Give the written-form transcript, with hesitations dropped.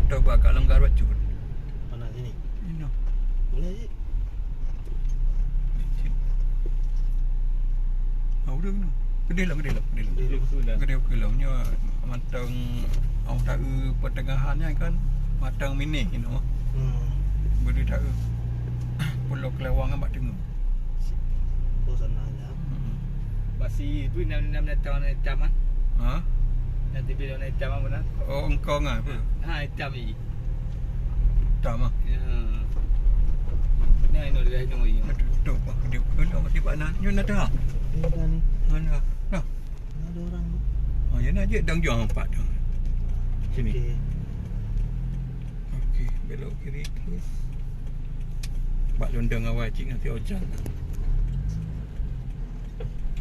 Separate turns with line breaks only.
motor buat kat longgar bacut.
Mana sini?
Ini.
Boleh je.
Udah kena. Gede lah. Gede lah. Punya matang awak tak pertengahannya kan matang mini you know. Boleh tak Pulau Kelawang kan bak tengah.
Oh sana aja.
Basi tu nam datang hitam ah.
Ha?
Nanti bila hitam ah benar.
Oh engkau ngah apa?
Ha hitam ni.
Tak mah.
Ya. Ni dia ni.
Tutup bah dia kalau di mana ni nak dah.
Ini dah ni.
Mana? Dah.
Ada orang tu.
Oh ya nak je dang jual empat dah. Sini.
Okey.
Okey, belok kiri. Bak londang awal cik nanti hujan.